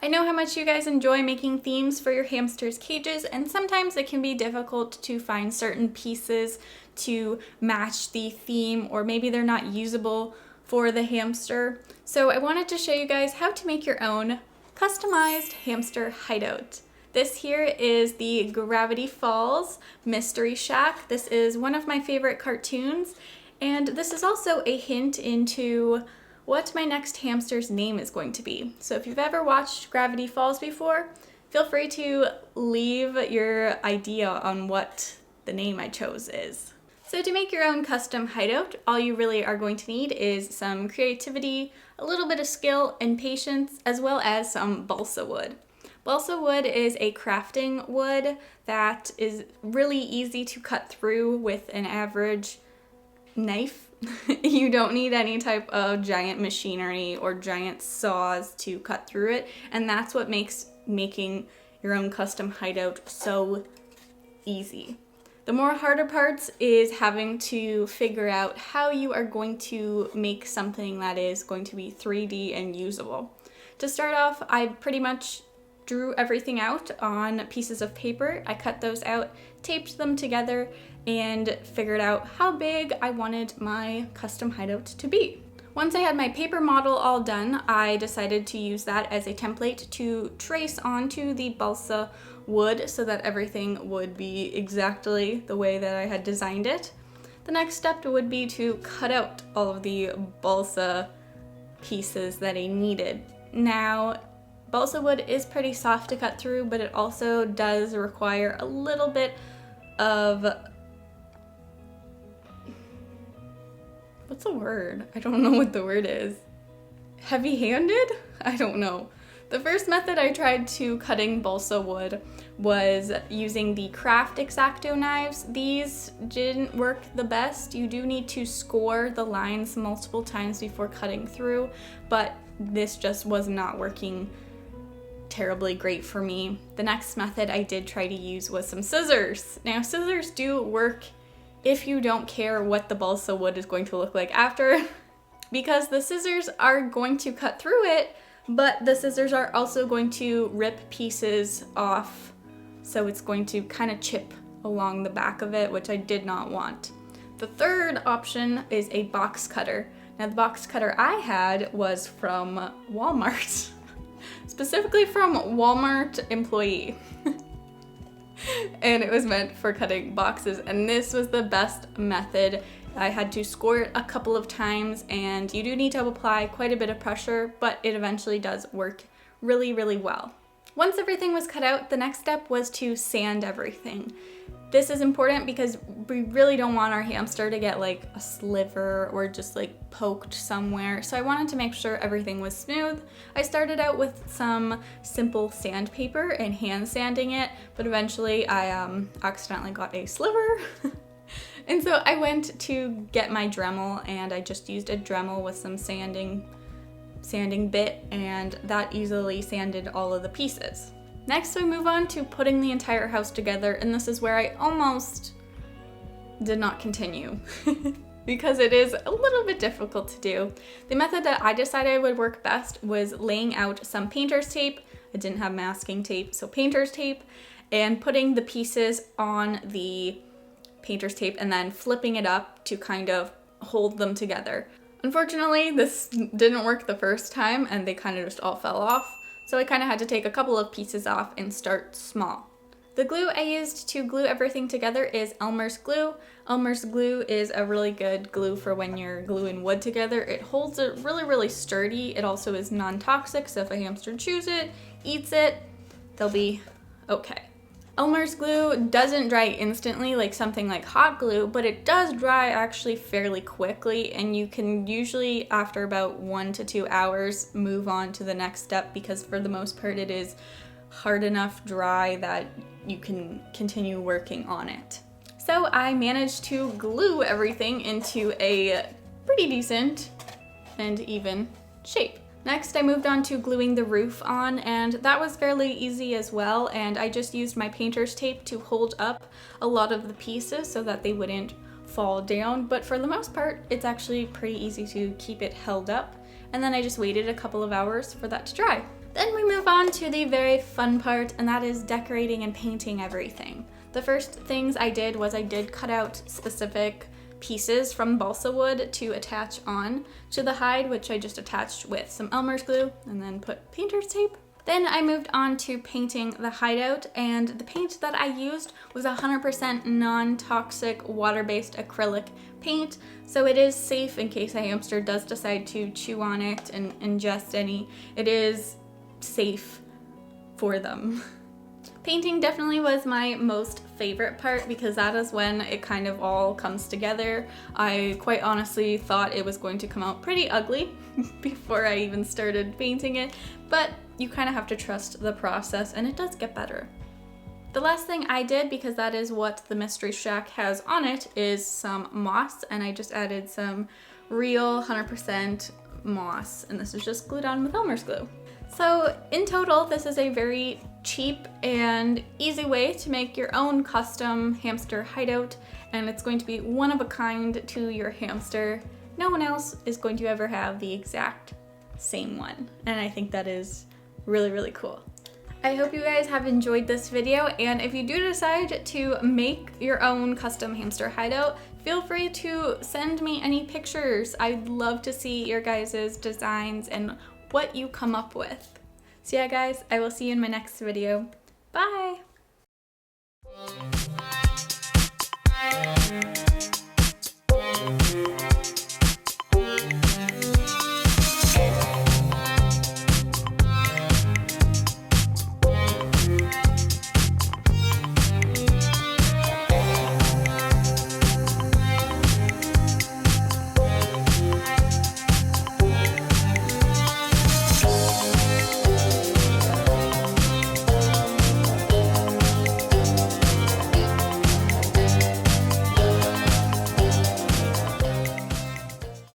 I know how much you guys enjoy making themes for your hamsters' cages, and sometimes it can be difficult to find certain pieces to match the theme, or maybe they're not usable for the hamster. So I wanted to show you guys how to make your own customized hamster hideout. This here is the Gravity Falls Mystery Shack. This is one of my favorite cartoons, and this is also a hint into what my next hamster's name is going to be. So if you've ever watched Gravity Falls before, feel free to leave your idea on what the name I chose is. So to make your own custom hideout, all you really are going to need is some creativity, a little bit of skill and patience, as well as some balsa wood. Balsa wood is a crafting wood that is really easy to cut through with an average knife. You don't need any type of giant machinery or giant saws to cut through it, and that's what makes making your own custom hideout so easy. The more harder parts is having to figure out how you are going to make something that is going to be 3D and usable. To start off, I pretty much drew everything out on pieces of paper. I cut those out, taped them together, and figured out how big I wanted my custom hideout to be. Once I had my paper model all done, I decided to use that as a template to trace onto the balsa wood so that everything would be exactly the way that I had designed it. The next step would be to cut out all of the balsa pieces that I needed. Now, balsa wood is pretty soft to cut through, but it also does require a little bit of, what's the word? I don't know what the word is. Heavy-handed? I don't know. The first method I tried to cutting balsa wood was using the craft X-Acto knives. These didn't work the best. You do need to score the lines multiple times before cutting through, but this just was not working terribly great for me. The next method I did try to use was some scissors. Now, scissors do work if you don't care what the balsa wood is going to look like after, because the scissors are going to cut through it, but the scissors are also going to rip pieces off, so it's going to kind of chip along the back of it, which I did not want. The third option is a box cutter. Now, the box cutter I had was from Walmart. Specifically from Walmart employee. And it was meant for cutting boxes, and this was the best method. I had to score it a couple of times, and you do need to apply quite a bit of pressure, but it eventually does work really, really well. Once everything was cut out, the next step was to sand everything. This is important because we really don't want our hamster to get like a sliver or just like poked somewhere. So I wanted to make sure everything was smooth. I started out with some simple sandpaper and hand sanding it, but eventually I accidentally got a sliver. And so I went to get my Dremel, and I just used a Dremel with some sanding bit, and that easily sanded all of the pieces. Next, we move on to putting the entire house together, and this is where I almost did not continue because it is a little bit difficult to do. The method that I decided would work best was laying out some painter's tape. I didn't have masking tape, so painter's tape, and putting the pieces on the painter's tape and then flipping it up to kind of hold them together. Unfortunately, this didn't work the first time, and they kind of just all fell off. So I kind of had to take a couple of pieces off and start small. The glue I used to glue everything together is Elmer's glue. Elmer's glue is a really good glue for when you're gluing wood together. It holds it really, really sturdy. It also is non-toxic, so if a hamster chews it, eats it, they'll be okay. Elmer's glue doesn't dry instantly like something like hot glue, but it does dry actually fairly quickly, and you can usually, after about 1 to 2 hours, move on to the next step because for the most part it is hard enough dry that you can continue working on it. So I managed to glue everything into a pretty decent and even shape. Next, I moved on to gluing the roof on, and that was fairly easy as well, and I just used my painter's tape to hold up a lot of the pieces so that they wouldn't fall down, but for the most part, it's actually pretty easy to keep it held up, and then I just waited a couple of hours for that to dry. Then we move on to the very fun part, and that is decorating and painting everything. The first things I did was I did cut out specific pieces from balsa wood to attach on to the hide, which I just attached with some Elmer's glue and then put painter's tape. Then I moved on to painting the hideout, and the paint that I used was 100% non-toxic water-based acrylic paint, so it is safe in case a hamster does decide to chew on it and ingest any. It is safe for them. Painting definitely was my most favorite part because that is when it kind of all comes together. I quite honestly thought it was going to come out pretty ugly before I even started painting it, but you kind of have to trust the process and it does get better. The last thing I did, because that is what the Mystery Shack has on it, is some moss, and I just added some real 100% moss, and this is just glued on with Elmer's glue. So in total, this is a very cheap and easy way to make your own custom hamster hideout, and it's going to be one of a kind to your hamster. No one else is going to ever have the exact same one, and I think that is really, really cool. I hope you guys have enjoyed this video, and if you do decide to make your own custom hamster hideout, feel free to send me any pictures. I'd love to see your guys' designs and what you come up with. So yeah guys, I will see you in my next video. Bye!